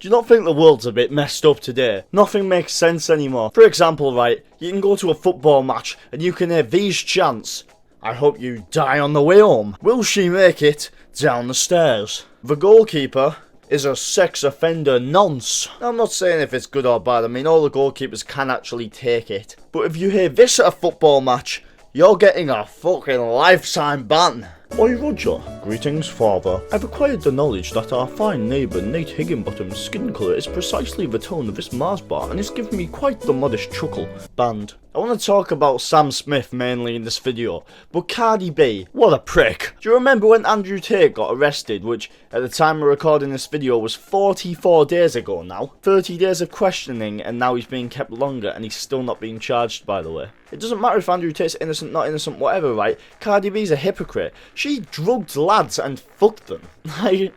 Do you not think the world's a bit messed up today? Nothing makes sense anymore. For example, right, you can go to a football match and you can hear these chants. I hope you die on the way home. Will she make it down the stairs? The goalkeeper is a sex offender nonce. Now, I'm not saying if it's good or bad. I mean, all the goalkeepers can actually take it. But if you hear this at a football match, you're getting a fucking lifetime ban. Oi Roger, greetings father. I've acquired the knowledge that our fine neighbour Nate Higginbottom's skin colour is precisely the tone of this Mars bar and it's given me quite the modest chuckle. Banned. I want to talk about Sam Smith mainly in this video, but Cardi B, what a prick. Do you remember when Andrew Tate got arrested, which at the time of recording this video was 44 days ago now? 30 days of questioning and now he's being kept longer and he's still not being charged, by the way. It doesn't matter if Andrew Tate's innocent, not innocent, whatever, right? Cardi B's a hypocrite. She drugged lads and fucked them. Like,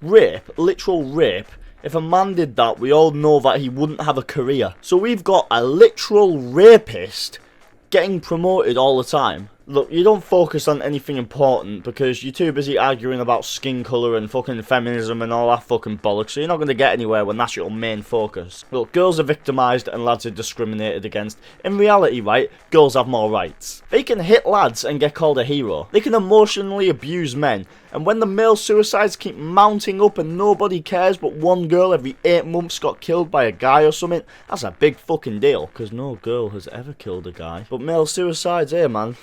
rape, literal rape. If a man did that, we all know that he wouldn't have a career. So we've got a literal rapist getting promoted all the time. Look, you don't focus on anything important because you're too busy arguing about skin colour and fucking feminism and all that fucking bollocks, so you're not going to get anywhere when that's your main focus. Look, girls are victimised and lads are discriminated against. In reality, right, girls have more rights. They can hit lads and get called a hero. They can emotionally abuse men. And when the male suicides keep mounting up and nobody cares but one girl every 8 months got killed by a guy or something, that's a big fucking deal. Because no girl has ever killed a guy. But male suicides, man,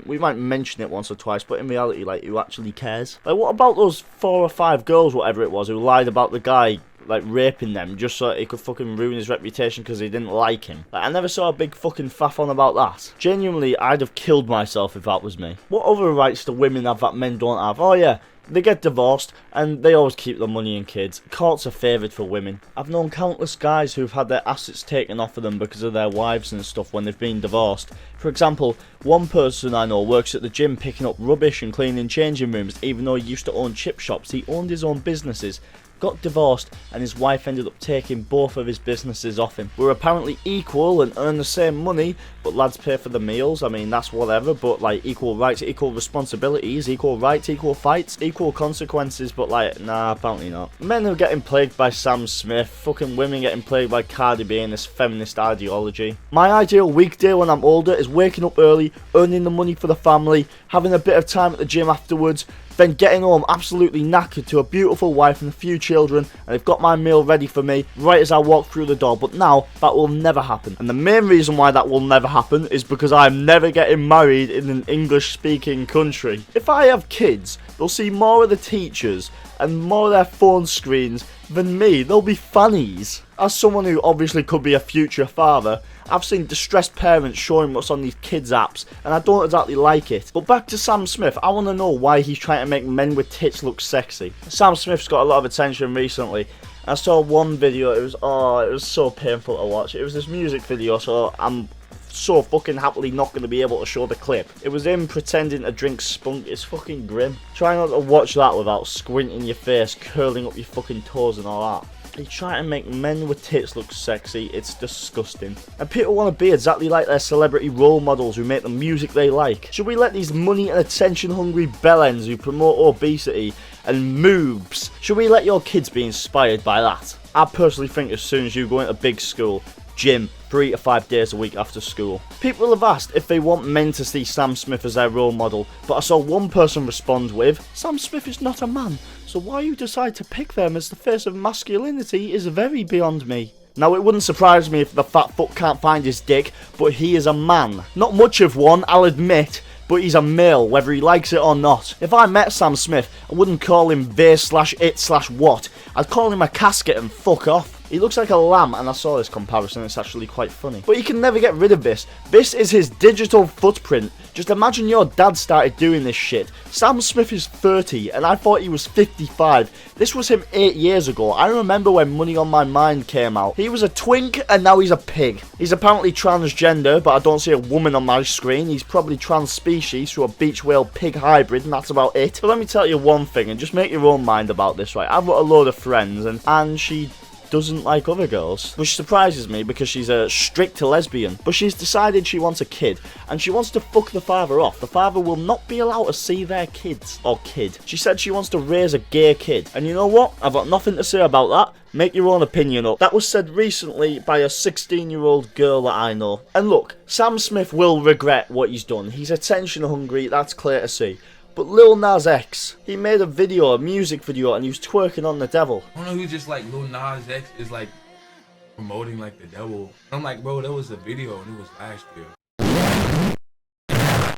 we might mention it once or twice, but in reality, like, who actually cares? Like, what about those 4 or 5 girls, whatever it was, who lied about the guy, like, raping them just so he could fucking ruin his reputation because they didn't like him? Like, I never saw a big fucking faff on about that. Genuinely, I'd have killed myself if that was me. What other rights do women have that men don't have? Oh yeah, they get divorced and they always keep the money and kids. Courts are favoured for women. I've known countless guys who've had their assets taken off of them because of their wives and stuff when they've been divorced. For example, one person I know works at the gym picking up rubbish and cleaning changing rooms. Even though he used to own chip shops, he owned his own businesses. Got divorced and his wife ended up taking both of his businesses off him. We're apparently equal and earn the same money, but lads pay for the meals. I mean, that's whatever, but like, equal rights, equal responsibilities, equal rights, equal fights, equal consequences, but like, nah, apparently not. Men are getting plagued by Sam Smith, fucking women getting plagued by Cardi B and this feminist ideology. My ideal weekday when I'm older is waking up early, earning the money for the family, having a bit of time at the gym afterwards, then getting home absolutely knackered to a beautiful wife and a few children, and they've got my meal ready for me right as I walk through the door. But now, that will never happen. And the main reason why that will never happen is because I'm never getting married in an English-speaking country. If I have kids, they'll see more of the teachers and more of their phone screens than me. They'll be fannies. As someone who obviously could be a future father, I've seen distressed parents showing what's on these kids' apps, and I don't exactly like it. But back to Sam Smith, I want to know why he's trying to make men with tits look sexy. Sam Smith's got a lot of attention recently. I saw one video, it was so painful to watch. It was this music video, so I'm so fucking happily not going to be able to show the clip. It was him pretending to drink spunk. It's fucking grim. Try not to watch that without squinting your face, curling up your fucking toes and all that. He's trying to make men with tits look sexy. It's disgusting. And people want to be exactly like their celebrity role models who make the music they like. Should we let these money and attention hungry bellends who promote obesity and moobs, should we let your kids be inspired by that? I personally think as soon as you go into big school, gym 3 to 5 days a week after school. People have asked if they want men to see Sam Smith as their role model, but I saw one person respond with, Sam Smith is not a man, so why you decide to pick them as the face of masculinity is very beyond me. Now, it wouldn't surprise me if the fat fuck can't find his dick, but he is a man. Not much of one, I'll admit, but he's a male, whether he likes it or not. If I met Sam Smith, I wouldn't call him they/it/what. I'd call him a casket and fuck off. He looks like a lamb, and I saw this comparison, it's actually quite funny. But he can never get rid of this. This is his digital footprint. Just imagine your dad started doing this shit. Sam Smith is 30, and I thought he was 55. This was him 8 years ago. I remember when Money on My Mind came out. He was a twink, and now he's a pig. He's apparently transgender, but I don't see a woman on my screen. He's probably trans-species through a beach whale pig hybrid, and that's about it. But let me tell you one thing, and just make your own mind about this, right? I've got a load of friends, and she doesn't like other girls, which surprises me because she's a strict lesbian. But she's decided she wants a kid, and she wants to fuck the father off. The father will not be allowed to see their kids, or kid. She said she wants to raise a gay kid, and you know what? I've got nothing to say about that. Make your own opinion up. That was said recently by a 16-year-old girl that I know. And look, Sam Smith will regret what he's done. He's attention hungry, that's clear to see. But Lil Nas X, he made a music video, and he was twerking on the devil. I don't know who's just like Lil Nas X is like promoting like the devil. I'm like, bro, that was a video and it was last year.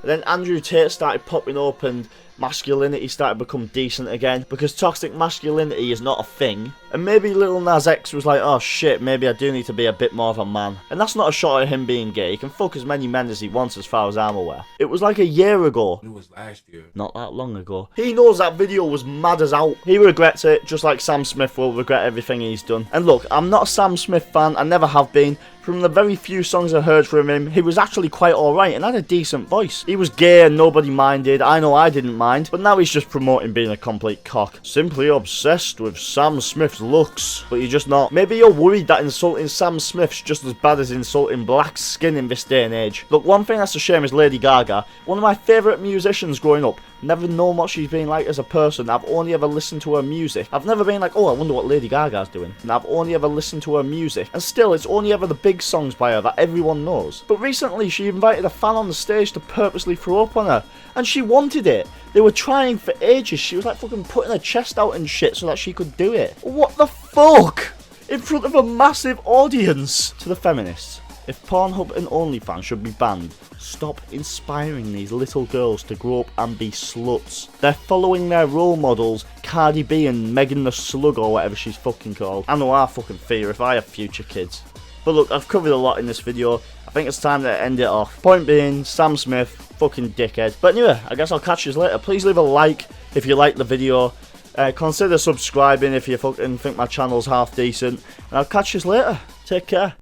Then Andrew Tate started popping up and masculinity started to become decent again because toxic masculinity is not a thing. And maybe Lil Nas X was like, oh shit, maybe I do need to be a bit more of a man. And that's not a shot at him being gay. He can fuck as many men as he wants as far as I'm aware. It was like a year ago. It was last year. Not that long ago. He knows that video was mad as out. He regrets it, just like Sam Smith will regret everything he's done. And look, I'm not a Sam Smith fan, I never have been. From the very few songs I heard from him, he was actually quite alright and had a decent voice. He was gay and nobody minded. I know I didn't mind, but now he's just promoting being a complete cock. Simply obsessed with Sam Smith's looks. But you're just not. Maybe you're worried that insulting Sam Smith's just as bad as insulting black skin in this day and age. Look, one thing that's a shame is Lady Gaga, one of my favourite musicians growing up. Never known what she's been like as a person. I've only ever listened to her music. I've never been like, oh, I wonder what Lady Gaga's doing. And I've only ever listened to her music. And still, it's only ever the big songs by her that everyone knows. But recently, she invited a fan on the stage to purposely throw up on her. And she wanted it. They were trying for ages. She was like fucking putting her chest out and shit so that she could do it. What the fuck? In front of a massive audience. To the feminists, if Pornhub and OnlyFans should be banned, stop inspiring these little girls to grow up and be sluts. They're following their role models, Cardi B and Megan the Slug or whatever she's fucking called. I know I fucking fear if I have future kids. But look, I've covered a lot in this video. I think it's time to end it off. Point being, Sam Smith, fucking dickhead. But anyway, I guess I'll catch you later. Please leave a like if you like the video. Consider subscribing if you fucking think my channel's half decent. And I'll catch you later. Take care.